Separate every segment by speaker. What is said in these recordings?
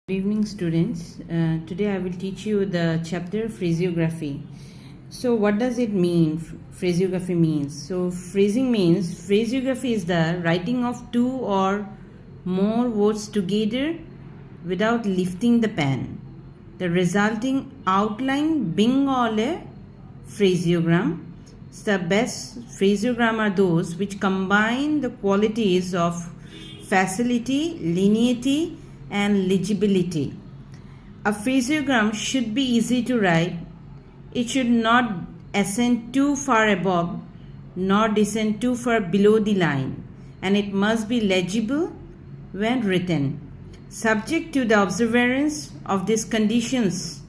Speaker 1: Good evening, students. Today I will teach you the chapter phraseography. So what does it mean? Phraseography means. So phrasing means phraseography is the writing of two or more words together without lifting the pen. The resulting outline being all a phraseogram. The best phraseogram are those which combine the qualities of facility, linearity, and legibility. A phraseogram should be easy to write. It should not ascend too far above nor descend too far below the line, and it must be legible when written. Subject to the observance of these conditions,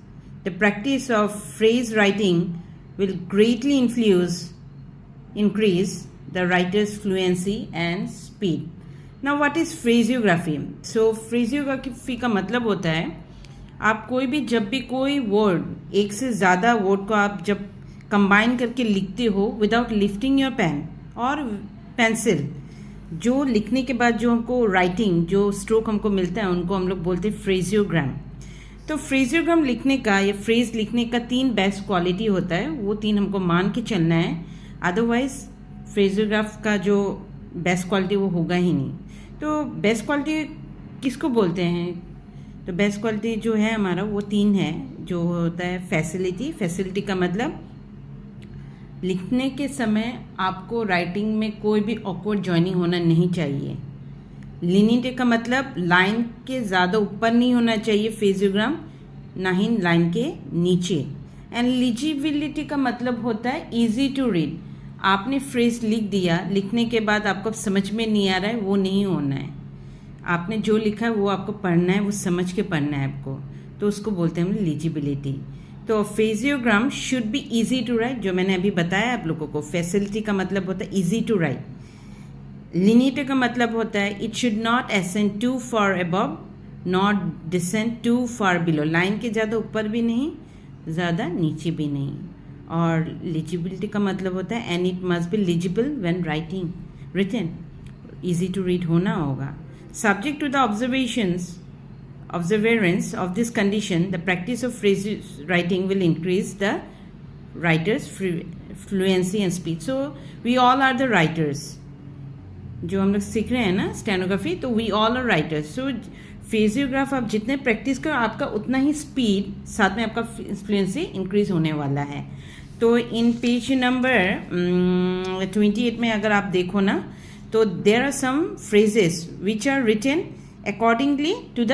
Speaker 1: the practice of phrase writing will greatly increase the writer's fluency and speed. Now what is phraseography? So phraseography का मतलब होता है आप कोई भी जब भी कोई वर्ड एक से ज़्यादा वर्ड को आप जब कंबाइन करके लिखते हो विदाउट लिफ्टिंग योर पेन और पेंसिल, जो लिखने के बाद जो हमको राइटिंग जो स्ट्रोक हमको मिलता है उनको हम लोग बोलते हैं फ्रेजियोग्राम. तो फ्रेजियोग्राम लिखने का या फ्रेज लिखने का 3 बेस्ट क्वालिटी होता है, वो 3 हमको मान के चलना है, अदरवाइज फ्रेजियोग्राफ का जो बेस्ट क्वालिटी वो होगा ही नहीं. तो बेस्ट क्वालिटी किसको बोलते हैं? तो बेस्ट क्वालिटी जो है हमारा वो 3 है. जो होता है फैसिलिटी का मतलब लिखने के समय आपको राइटिंग में कोई भी ऑकवर्ड जॉइनिंग होना नहीं चाहिए. लिनिटी का मतलब लाइन के ज़्यादा ऊपर नहीं होना चाहिए फ्रेजियोग्राम, ना ही लाइन के नीचे. एंड लीजिबिलिटी का मतलब होता है ईजी टू रीड. आपने फ्रेज लिख दिया, लिखने के बाद आपको समझ में नहीं आ रहा है, वो नहीं होना है. आपने जो लिखा है वो आपको पढ़ना है, वो समझ के पढ़ना है आपको, तो उसको बोलते हैं हम लीजिबिलिटी. तो phraseogram should be easy to write, जो मैंने अभी बताया आप लोगों को. फैसिलिटी का मतलब होता है इजी टू राइट. लिनिटी का मतलब होता है it should not ascend to far above not descend to far below. Line के ज़्यादा ऊपर भी नहीं, ज़्यादा नीचे भी नहीं. और लीजिबिलिटी का मतलब होता है and it must be legible when writing written, easy to read होना होगा. Subject to the observance of this condition, the practice of phrase writing will increase the writer's fluency and speed. So we all are the writers. जो हम लोग सीख रहे हैं ना stenography, तो वी ऑल आर राइटर्स. सो फ्रेजियोग्राफ आप जितने प्रैक्टिस करो आपका उतना ही स्पीड साथ में आपका फ्लुएंसी इंक्रीज होने वाला है. तो इन पेज नंबर 28 में अगर आप देखो ना, तो there are some phrases which are written accordingly to the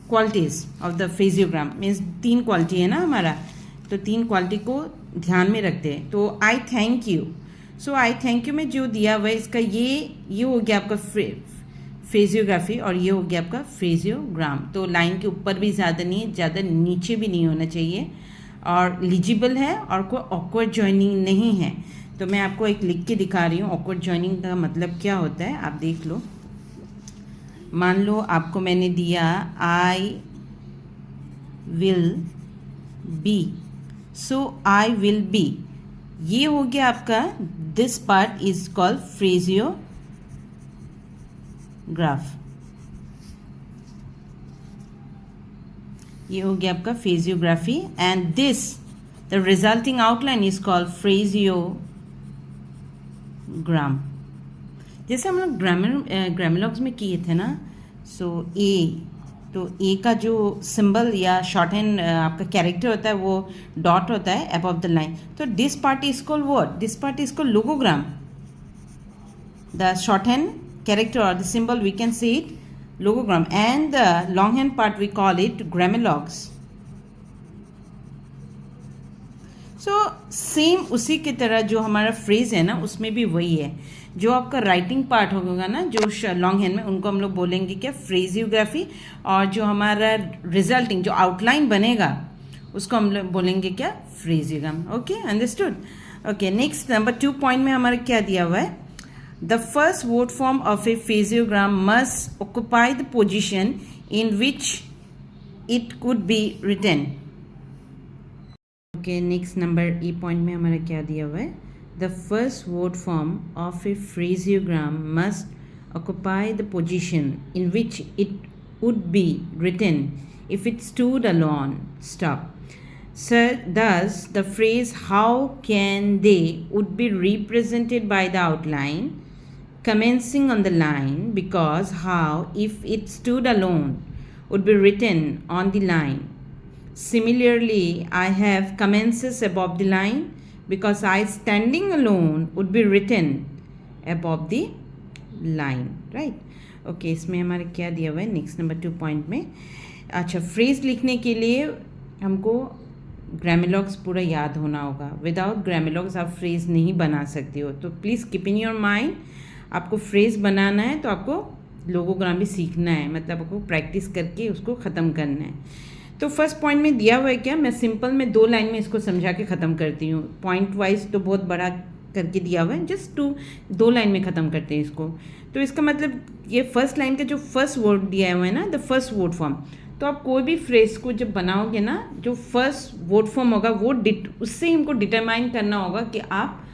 Speaker 1: qualities of the phraseogram. Means 3 quality है ना हमारा, तो 3 क्वालिटी को ध्यान में रखते हैं. तो आई thank you. So I thank you में जो दिया हुआ है इसका ये हो गया आपका फ्रेजियोग्राफी और ये हो गया आपका फ्रेजियोग्राम. तो लाइन के ऊपर भी ज़्यादा नहीं है, ज़्यादा नीचे भी नहीं होना चाहिए, और लीजिबल है और कोई ऑकवर्ड जॉइनिंग नहीं है. तो मैं आपको एक लिख के दिखा रही हूँ ऑकवर्ड जॉइनिंग का मतलब क्या होता है, आप देख लो. मान लो आपको मैंने दिया I will be, so I will be, ये हो गया आपका, this part is called phraseograph. ये हो गया आपका phraseography. And this the resulting outline is called phraseogram. जैसे हम लोग ग्रामरलॉग्स में किए थे ना. सो ए, तो ए का जो सिंबल या शॉर्ट हैंड आपका कैरेक्टर होता है वो डॉट होता है अबव द लाइन. तो this part is called what? This part is called logogram. The shorthand character or the symbol we can say it logogram, and the longhand part we call it grammalogs. So same उसी की तरह जो हमारा phrase है ना उसमें भी वही है. जो आपका राइटिंग पार्ट होगा ना जो लॉन्ग हैंड में, उनको हम लोग बोलेंगे क्या? फ्रेजियोग्राफी. और जो हमारा रिजल्टिंग जो आउटलाइन बनेगा उसको हम लोग बोलेंगे क्या? Phraseogram. Okay, understood. Okay, next number 2 point में हमारा क्या दिया हुआ है? The first word form of a phaseogram must occupy the position in which it could be written. Okay, next number E point में हमारा क्या दिया हुआ है? The first word form of a phraseogram must occupy the position in which it would be written if it stood alone. Stop. So thus the phrase how can they would be represented by the outline commencing on the line, because how, if it stood alone, would be written on the line. Similarly, I have commences above the line, because I standing alone would be written above the line. Right? Okay, इसमें हमारे क्या दिया हुआ है next number 2 point में. अच्छा, phrase लिखने के लिए हमको ग्रामेलॉग्स पूरा याद होना होगा. विदाउट ग्रामेलॉग्स आप फ्रेज नहीं बना सकते हो. तो please keep in your mind, आपको फ्रेज बनाना है तो आपको लोगोग्राम भी सीखना है, मतलब आपको प्रैक्टिस करके उसको ख़त्म करना है. तो फर्स्ट पॉइंट में दिया हुआ है क्या, मैं सिंपल में 2 लाइन में इसको समझा के ख़त्म करती हूँ. पॉइंट वाइज तो बहुत बड़ा करके दिया हुआ है, जस्ट 2 लाइन में ख़त्म करते हैं इसको. तो इसका मतलब ये फर्स्ट लाइन का जो फर्स्ट वर्ड दिया हुआ है ना, द फर्स्ट वर्ड फॉर्म, तो आप कोई भी फ्रेज को जब बनाओगे ना, जो फर्स्ट वर्ड फॉर्म होगा वो उससे हमको डिटरमाइन करना होगा कि आप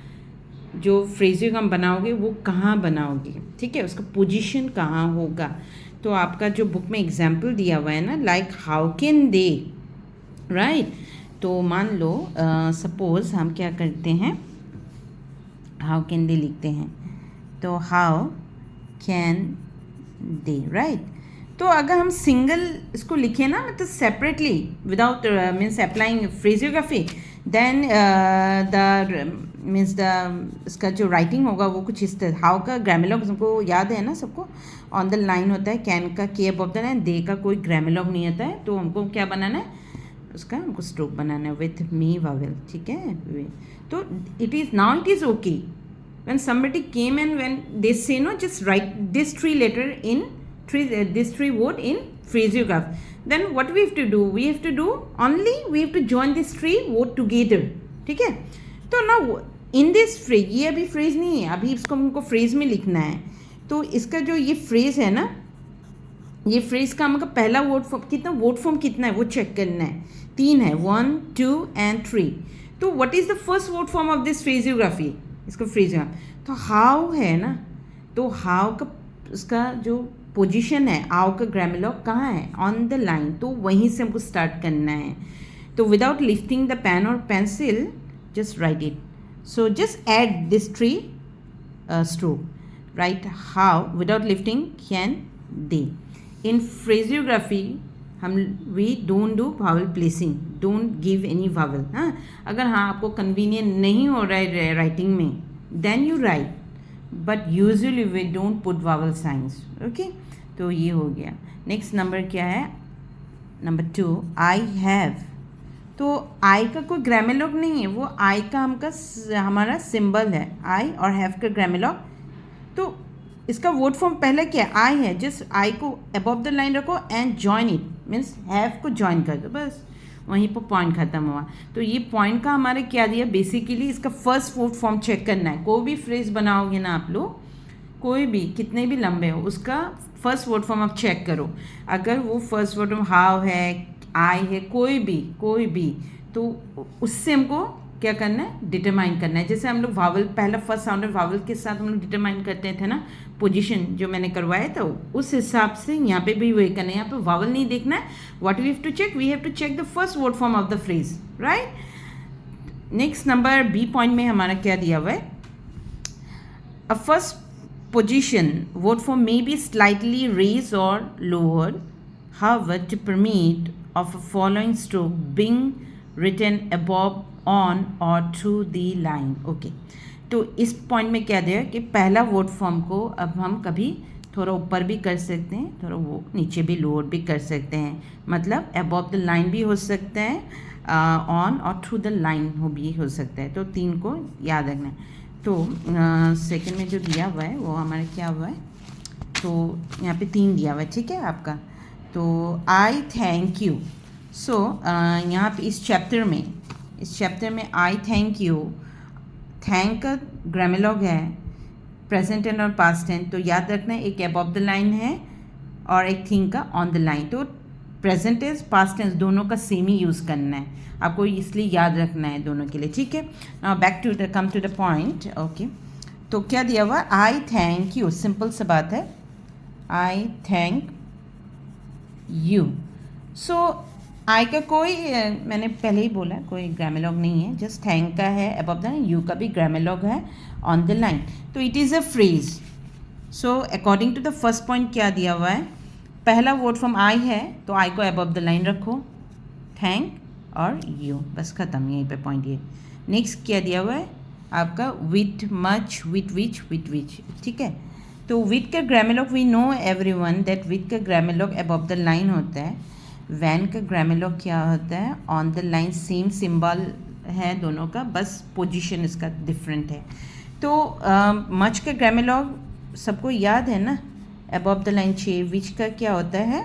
Speaker 1: जो फ्रेजियोग्राम बनाओगे वो कहाँ बनाओगे. ठीक है, उसका पोजीशन कहाँ होगा. तो आपका जो बुक में एग्जाम्पल दिया हुआ है ना, like how can they, right. तो मान लो सपोज हम क्या करते हैं, हाउ कैन दे लिखते हैं. तो हाउ कैन दे, राइट. तो अगर हम सिंगल इसको लिखें ना, मतलब separately without means applying phraseography, then इसका जो राइटिंग होगा वो कुछ इस तरह. हाउ का ग्रामेलॉग हमको याद है ना सबको, ऑन द लाइन होता है. कैन का के अबव द लाइन, दे का कोई ग्रामेलॉग नहीं आता है. तो हमको क्या बनाना है, उसका हमको स्ट्रोक बनाना है विथ मी वावेल. ठीक है, तो it is okay when somebody came and when they say no, just write this 3 letter in this 3 word in phraseograph, then what we have to do, we have to join this 3 word together. ठीक है. तो ना in this phrase, ये अभी phrase नहीं है, अभी इसको हमको फ्रेज में लिखना है. तो इसका जो ये फ्रेज है ना, ये फ्रेज का हमका पहला वर्ड फॉर्म कितना है वो चेक करना है. 3 है, 1, 2 and 3. तो what is the first word form of this phraseography, इसका फ्रेजियोग्राम. तो हाउ है ना, तो हाउ का उसका जो पोजीशन है, हाउ का ग्रामेलॉग कहाँ है, ऑन द लाइन. तो वहीं से हमको स्टार्ट करना है. तो विदाउट लिफ्टिंग द पेन और pencil, just write it. So just add this 3 stroke, right. How without lifting can they. In phraseography we don't do vowel placing, don't give any vowel. हाँ, अगर आपको convenient नहीं हो रहा है writing में, then you write, but usually we don't put vowel signs. Okay, तो ये हो गया. नेक्स्ट नंबर क्या है, नंबर 2, आई हैव. तो आई का कोई ग्रामेलॉग नहीं है, वो आई का हमारा सिंबल है, आई, और हैव का ग्रामेलॉग. तो इसका वर्ड फॉर्म पहले क्या है, आई है. जस्ट आई को अबव द लाइन रखो and join it, means have को जॉइन कर दो, बस वहीं पर पॉइंट खत्म हुआ. तो ये पॉइंट का हमारे क्या दिया, बेसिकली इसका फर्स्ट वर्ड फॉर्म चेक करना है. कोई भी फ्रेज बनाओगे ना आप लोग, कोई भी कितने भी लंबे हो, उसका फर्स्ट वर्ड फॉर्म आप चेक करो. अगर वो फर्स्ट वर्ड फॉर्म हाउ है, आई है, कोई भी, तो उससे हमको क्या करना है, डिटरमाइन करना है. जैसे हम लोग वावल, पहला फर्स्ट साउंड वावल के साथ हम लोग डिटरमाइन करते थे ना पोजीशन, जो मैंने करवाया था, उस हिसाब से यहाँ पे भी वही करना है. यहाँ पे वावल नहीं देखना है. What we have to check, we have to check the first word form of the phrase, right. Next number B point में हमारा क्या दिया हुआ है, a first position word form may be slightly raise और lower, however to permit of a following stroke being written above, on or through the line. Okay, तो इस point में क्या दिया कि पहला वर्ड फॉर्म को अब हम कभी थोड़ा ऊपर भी कर सकते हैं, थोड़ा वो नीचे भी लोअर भी कर सकते हैं. मतलब अबव द लाइन भी हो सकता है, ऑन और थ्रू द लाइन भी हो सकता है. तो 3 को याद रखना है. तो सेकंड में जो दिया हुआ है वो हमारा क्या हुआ है, तो यहाँ पे 3 दिया हुआ है. ठीक है आपका. तो आई थैंक यू. सो यहाँ पे इस चैप्टर में आई थैंक यू, थैंक का ग्रामेलॉग है, प्रेजेंट टेंस और पास्ट टेंस. तो याद रखना है, एक अबव द लाइन है और एक थिंक का ऑन द लाइन. तो प्रेजेंट टेंस पास्ट टेंस दोनों का सेम ही यूज़ करना है आपको, इसलिए याद रखना है दोनों के लिए. ठीक है, back to the come to the point. Okay, तो क्या दिया हुआ, आई थैंक यू, सिंपल सा बात है. आई थैंक यू। सो आई का कोई मैंने पहले ही बोला कोई ग्रामेलॉग नहीं है, जस्ट थैंक का है अबव द लाइन, यू का भी ग्रामेलॉग है ऑन द लाइन, तो it is a phrase. So according to the first point क्या दिया हुआ है, पहला वर्ड फ्रॉम आई है तो आई को अबव द लाइन रखो, थैंक और यू, बस ख़त्म, यहीं पे पॉइंट ये। नेक्स्ट क्या दिया हुआ है आपका, विथ, मच, विथ विच, ठीक है। तो विथ का grammalogue we know everyone that with का ग्रामेलॉग अबव द लाइन होता है। वैन का ग्रामेलॉग क्या होता है, on the line, same symbol है दोनों का, बस पोजीशन इसका डिफरेंट है। तो मच का ग्रामेलॉग सबको याद है ना, अबव द लाइन 6। विच का क्या होता है,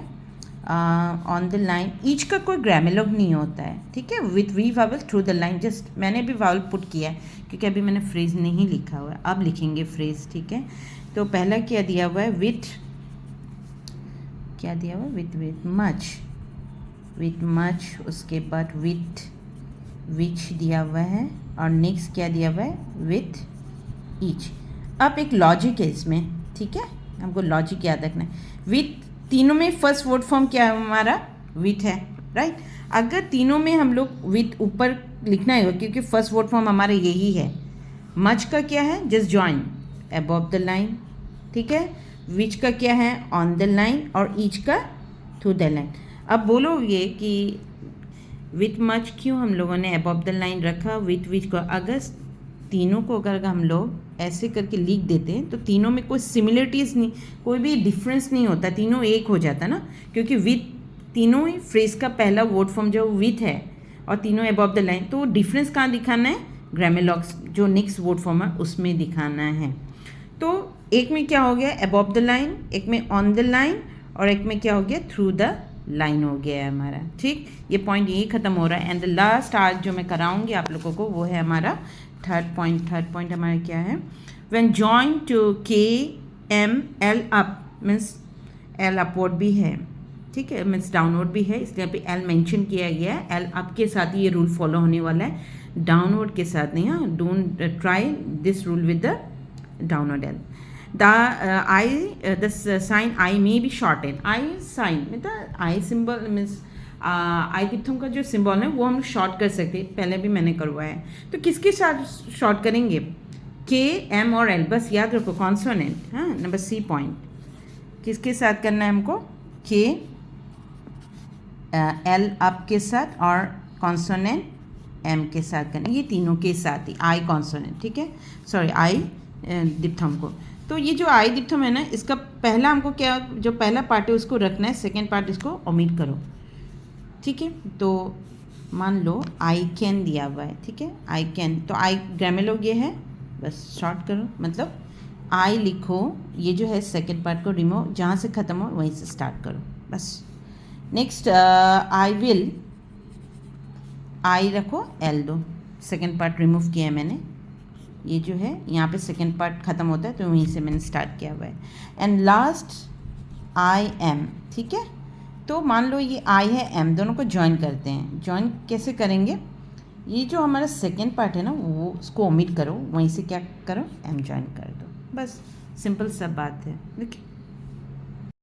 Speaker 1: ऑन द लाइन। ईच का कोई ग्रामेलॉग नहीं होता है, ठीक है। With we vowel through the line, just मैंने भी वावल पुट किया है क्योंकि अभी मैंने फ्रेज नहीं लिखा हुआ है, अब लिखेंगे फ्रेज, ठीक है। तो पहला क्या दिया हुआ है, विथ, क्या दिया हुआ है, विथ मच, उसके बाद विथ विच दिया हुआ है, और नेक्स्ट क्या दिया हुआ है, विथ ईच। अब एक लॉजिक है इसमें, ठीक है, हमको लॉजिक याद रखना है। विथ, तीनों में फर्स्ट वर्ड फॉर्म क्या है हमारा, विथ है, राइट। अगर तीनों में हम लोग विथ ऊपर लिखना है क्योंकि फर्स्ट वर्ड फॉर्म हमारा यही है। मच का क्या है, just join above the line, ठीक है। विच का क्या है, ऑन द लाइन, और ईच का थ्रू द लाइन। अब बोलोगे कि विथ मच क्यों हम लोगों ने अबव द लाइन रखा, विथ विच को, अगर तीनों को अगर हम लोग ऐसे करके लिख देते हैं तो तीनों में कोई सिमिलरिटीज़ नहीं, कोई भी डिफरेंस नहीं होता, तीनों एक हो जाता ना, क्योंकि विथ, तीनों ही फ्रेज का पहला वर्ड फॉर्म जो विथ है और तीनों अबव द लाइन, तो डिफरेंस कहाँ दिखाना है, ग्रामेलॉग्स जो नेक्स्ट वर्ड फॉर्म है उसमें दिखाना है। तो एक में क्या हो गया, अबव द लाइन, एक में ऑन द लाइन, और एक में क्या हो गया, थ्रू द लाइन हो गया है हमारा, ठीक। ये पॉइंट यही ख़त्म हो रहा है। एंड द लास्ट आज जो मैं कराऊंगी आप लोगों को वो है हमारा थर्ड पॉइंट हमारा क्या है, when join to K M L up, means L upward भी है, ठीक है, मीन्स डाउनवर्ड भी है, इसलिए यहाँ पे एल मेंशन किया गया है। एल अप के साथ ही ये रूल फॉलो होने वाला है, डाउनवर्ड के साथ नहीं। हाँ, don't try this rule with the downward L. The sign I may be shorten, I sign मतलब आई सिंबल मीन्स आई दिप्थम का जो सिंबल है वो हम शॉर्ट कर सकते हैं, पहले भी मैंने करवाया है। तो किसके साथ शॉर्ट करेंगे, के एम और एल, बस याद रखो कॉन्सोनेंट। हाँ, नंबर सी पॉइंट किसके साथ करना है हमको, के एल अप के साथ और कॉन्सोनेंट एम के साथ करना, ये तीनों के साथ ही आई कॉन्सोनेंट, ठीक है, सॉरी आई दिप्थम को। तो ये जो आई दिप्थम है ना, इसका पहला हमको क्या, जो पहला पार्ट है उसको रखना है, सेकेंड पार्ट इसको ओमिट करो, ठीक है। तो मान लो आई कैन दिया हुआ है, ठीक है, आई कैन, तो आई ग्रामेलॉग ये है, बस शॉर्ट करो, मतलब आई लिखो, ये जो है सेकेंड पार्ट को रिमूव, जहाँ से ख़त्म हो वहीं से स्टार्ट करो, बस। नेक्स्ट आई विल, आई रखो, एल दो, सेकेंड पार्ट रिमूव किया है मैंने, ये जो है यहाँ पे सेकेंड पार्ट ख़त्म होता है तो वहीं से मैंने स्टार्ट किया हुआ है। एंड लास्ट आई एम, ठीक है। तो मान लो ये आई है, एम, दोनों को ज्वाइन करते हैं। ज्वाइन कैसे करेंगे, ये जो हमारा सेकेंड पार्ट है ना वो उसको ओमिट करो, वहीं से क्या करो, एम ज्वाइन कर दो, बस सिंपल सा बात है, देखिए।